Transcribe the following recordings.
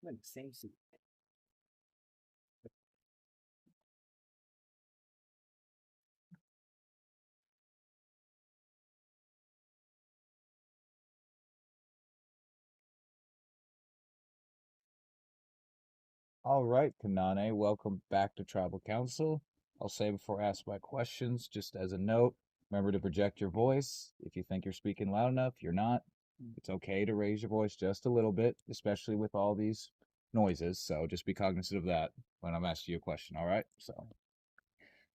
I'm in the same seat. All right, Kanane, welcome back to Tribal Council. I'll say before I ask my questions, just as a note, remember to project your voice. If you think you're speaking loud enough, you're not. It's okay to raise your voice just a little bit, especially with all these noises. So just be cognizant of that when I'm asking you a question. All right.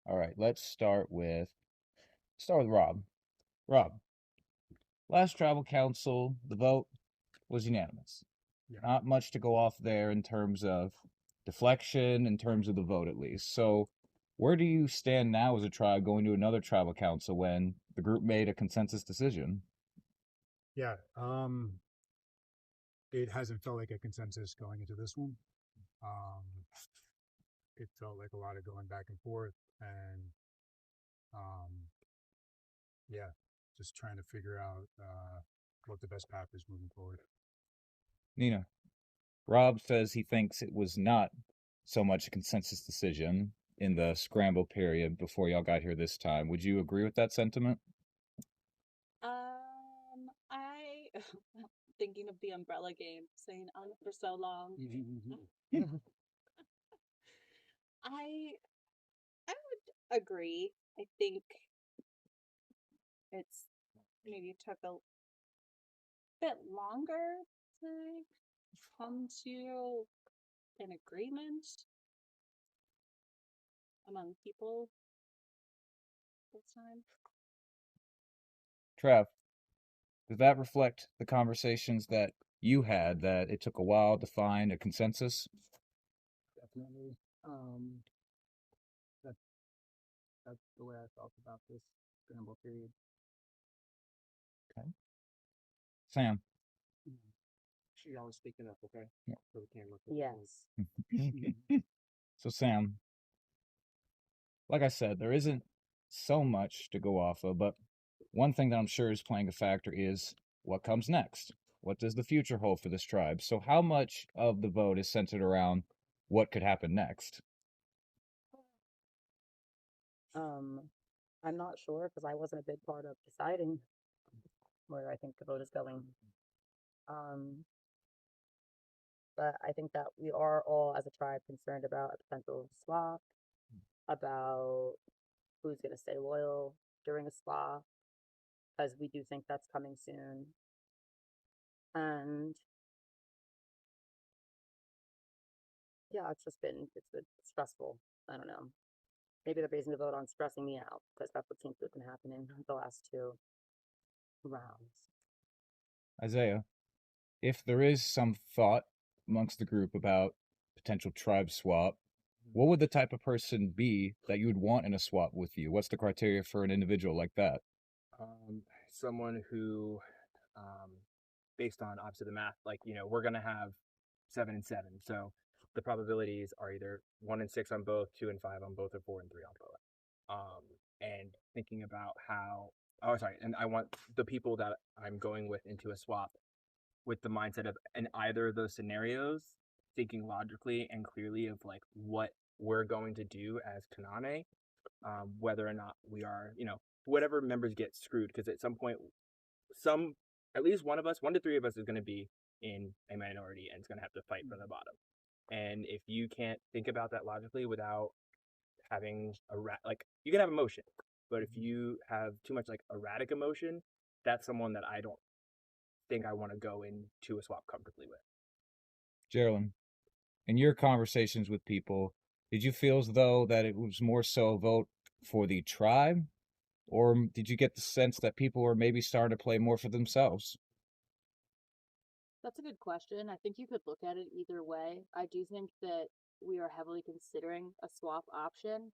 All right, let's start with Rob. Rob, last Tribal Council, the vote was unanimous. Yeah. Not much to go off there in terms of deflection, in terms of the vote at least. So, where do you stand now as a tribe going to another tribal council when the group made a consensus decision? Yeah, it hasn't felt like a consensus going into this one. Um, it felt like a lot of going back and forth, and um, yeah, just trying to figure out what the best path is moving forward. Nina, Rob says he thinks it was not so much a consensus decision in the scramble period before y'all got here this time. Would you agree with that sentiment? I thinking of the umbrella game, saying on for so long. I I would agree. I think it's maybe took a bit longer to come to an agreement among people this time. Trev, does that reflect the conversations that you had that it took a while to find a consensus? Definitely. That that's the way I felt about this scramble period. Okay. Sam. She always speaking up, okay? Yeah. For the camera. Yes. So, Sam, like I said, there isn't so much to go off of, but one thing that I'm sure is playing a factor is what comes next. What does the future hold for this tribe? So, how much of the vote is centered around what could happen next? Um, I'm not sure because I wasn't a big part of deciding where I think the vote is going. Um, but I think that we are all, as a tribe, concerned about a potential swap, about who's going to stay loyal during a swap, because we do think that's coming soon. And yeah, it's been stressful. I don't know. Maybe they're basing the vote on stressing me out because that's what seems to have been happening the last two rounds. Isaiah, if there is some thought amongst the group about potential tribe swap, what would the type of person be that you would want in a swap with you? What's the criteria for an individual like that? Someone who, um, based on obviously the math, like we're gonna have 7 and 7, so the probabilities are either 1 and 6 on both, 2 and 5 on both, or 4 and 3 on both. And thinking about how, oh sorry, and I want the people that I'm going with into a swap with the mindset of in either of those scenarios, thinking logically and clearly of like what we're going to do as Kanane, whether or not we are, whatever members get screwed, because at some point, some at least one of us, 1 to 3 of us, is going to be in a minority and is going to have to fight from the bottom. And if you can't think about that logically without having like you can have emotion, but if you have too much like erratic emotion, that's someone that I don't think I want to go into a swap comfortably with. Geraldine, in your conversations with people, did you feel as though that it was more so a vote for the tribe, or did you get the sense that people were maybe starting to play more for themselves? That's a good question. I think you could look at it either way. I do think that we are heavily considering a swap option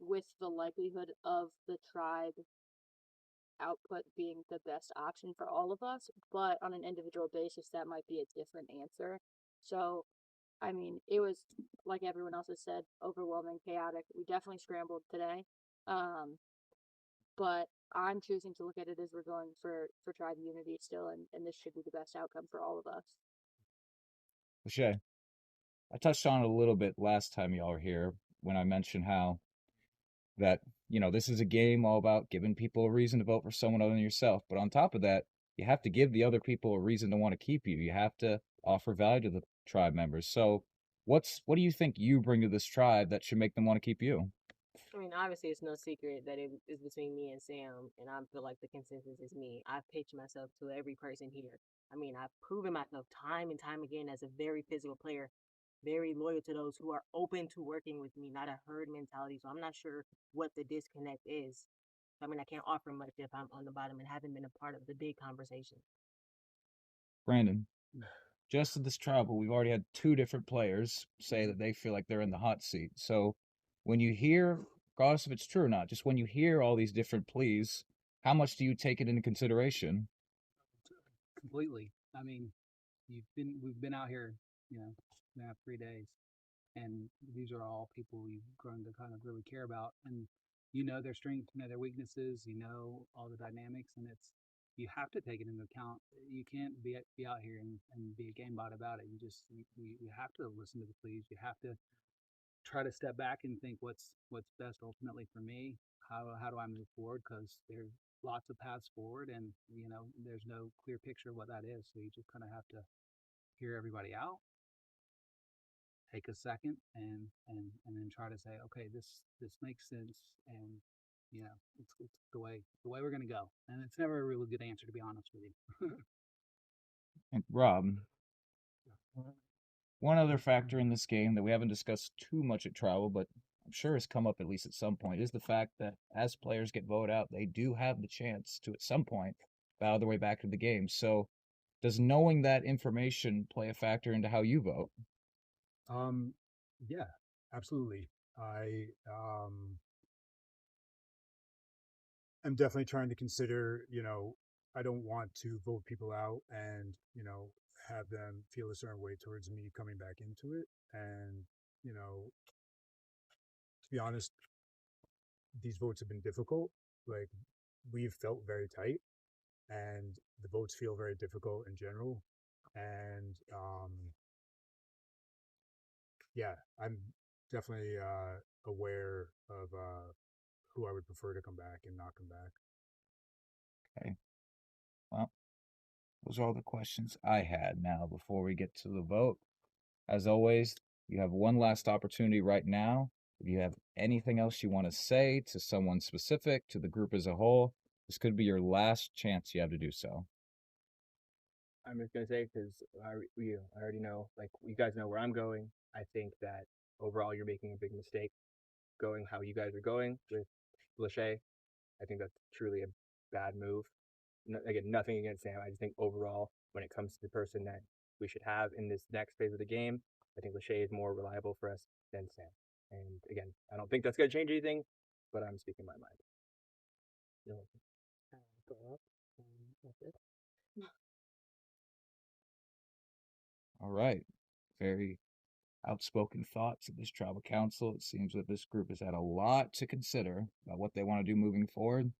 with the likelihood of the tribe output being the best option for all of us, but on an individual basis, that might be a different answer. So, I mean, it was like everyone else has said, overwhelming, chaotic. We definitely scrambled today, um, but I'm choosing to look at it as we're going for tribe unity still, and this should be the best outcome for all of us. Lachey, I touched on it a little bit last time y'all were here when I mentioned how that, this is a game all about giving people a reason to vote for someone other than yourself. But on top of that, you have to give the other people a reason to want to keep you. You have to offer value to the tribe members. So what do you think you bring to this tribe that should make them want to keep you? I mean, obviously, it's no secret that it is between me and Sam, and I feel like the consensus is me. I've pitched myself to every person here. I mean, I've proven myself time and time again as a very physical player, very loyal to those who are open to working with me, not a herd mentality. So I'm not sure what the disconnect is. I mean, I can't offer much if I'm on the bottom and haven't been a part of the big conversation. Brandon, just at this travel, we've already had 2 different players say that they feel like they're in the hot seat. So when you hear, regardless if it's true or not, just when you hear all these different pleas, how much do you take it into consideration? Completely. I mean, we've been out here, now 3 days, and these are all people we've grown to kind of really care about, and their strengths, their weaknesses, all the dynamics, and you have to take it into account. You can't be out here and be a game bot about it. You have to listen to the pleas. You have to try to step back and think what's best ultimately for me. How do I move forward? Because there's lots of paths forward, and there's no clear picture of what that is. So you just kind of have to hear everybody out, take a second, and then try to say, okay, this makes sense, and it's the way we're gonna go. And it's never a really good answer, to be honest with you. And Rob, one other factor in this game that we haven't discussed too much at travel, but I'm sure has come up at least at some point, is the fact that as players get voted out, they do have the chance to, at some point, battle their way back to the game. So does knowing that information play a factor into how you vote? Yeah, absolutely. I'm definitely trying to consider, I don't want to vote people out and, have them feel a certain way towards me coming back into it. And, to be honest, these votes have been difficult. Like, we've felt very tight, and the votes feel very difficult in general. And yeah, I'm definitely aware of who I would prefer to come back and not come back. Okay. Well, those are all the questions I had. Now, before we get to the vote, as always, you have one last opportunity right now. If you have anything else you want to say to someone specific, to the group as a whole, this could be your last chance you have to do so. I'm just gonna say because I already know, like you guys know where I'm going. I think that overall you're making a big mistake going how you guys are going with Lachey. I think that's truly a bad move. No, again, nothing against Sam. I just think overall, when it comes to the person that we should have in this next phase of the game, I think Lachey is more reliable for us than Sam. And again, I don't think that's going to change anything, but I'm speaking my mind. That's it. All right. Very outspoken thoughts of this tribal council. It seems that this group has had a lot to consider about what they want to do moving forward.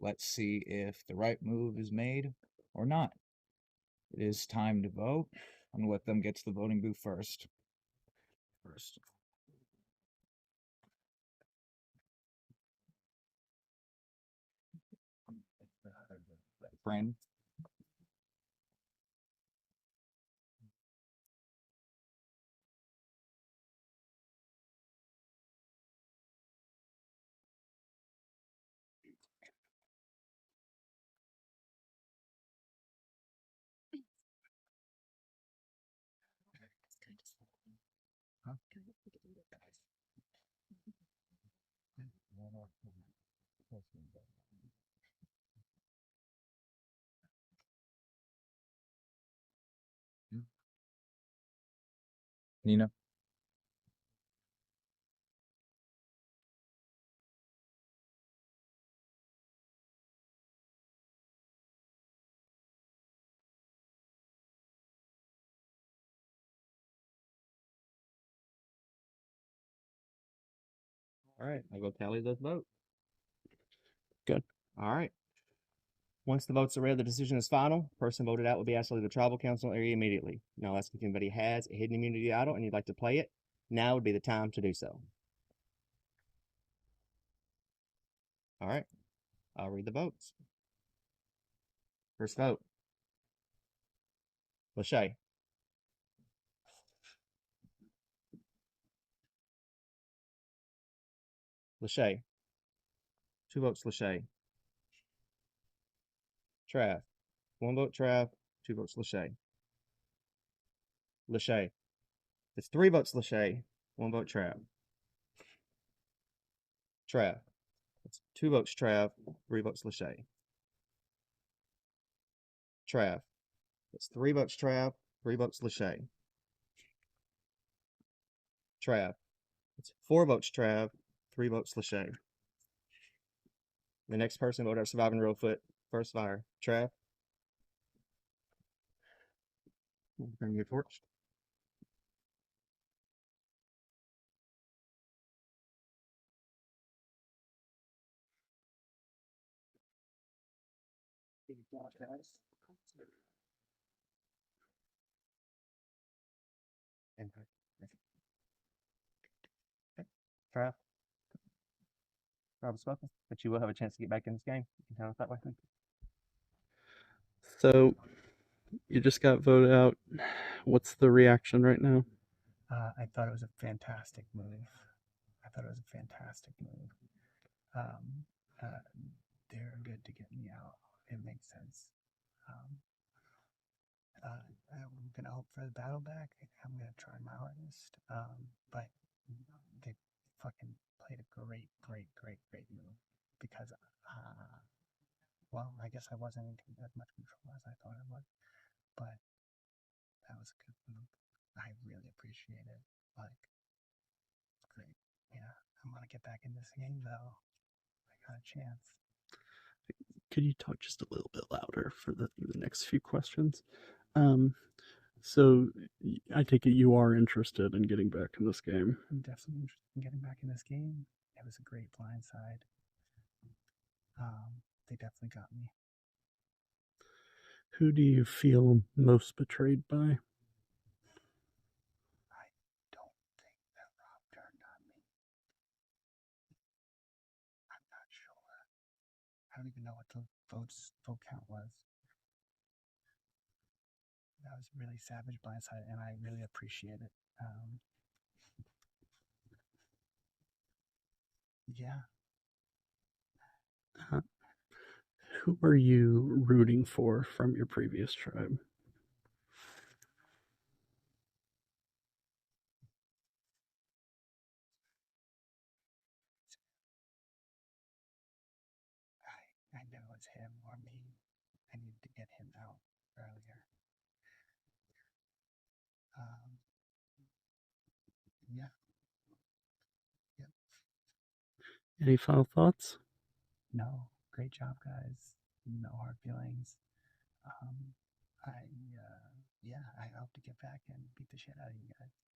Let's see if the right move is made or not. It is time to vote. I'm going to let them get to the voting booth first. Brandon? Nina? All right, I'll go tally those votes. Good. All right. Once the votes are read, the decision is final. Person voted out will be asked to leave the tribal council area immediately. Now, ask if anybody has a hidden immunity idol and you'd like to play it. Now would be the time to do so. All right, I'll read the votes. First vote, Lachey. Lachey. 2 votes, Lachey. Trav. 1 vote, Trav. 2 votes, Lachey. Lachey. It's 3 votes, Lachey. 1 vote, Trav. Trav. It's 2 votes, Trav. 3 votes, Lachey. Trav. It's 3 votes, Trav. 3 votes, Lachey. Trav. It's 4 votes, Trav. 3 votes, Lachey. The next person voted out surviving Reelfoot. First fire. Trav. Bring your torch. And Trav. Rob spoken, but you will have a chance to get back in this game. You can tell us that way. So you just got voted out. What's the reaction right now? I thought it was a fantastic move. They're good to get me out. It makes sense. I'm gonna hope for the battle back. I'm gonna try my hardest. But they fucking played a great move because, well, I guess I wasn't in as much control as I thought I was, but that was a good move. I really appreciate it. Like, it's great. Yeah, I'm gonna get back in this game though. I got a chance. Could you talk just a little bit louder for the next few questions? So I take it you are interested in getting back in this game. I'm definitely interested in getting back in this game. It was a great blindside. They definitely got me. Who do you feel most betrayed by? I don't think that Rob turned on me. I'm not sure. I don't even know what the vote count was. That was a really savage blindside, and I really appreciate it. Yeah. Who are you rooting for from your previous tribe? I knew it was him or me. I needed to get him out earlier. Yeah. Yep. Any final thoughts? No. Great job, guys. No hard feelings. I hope to get back and beat the shit out of you guys.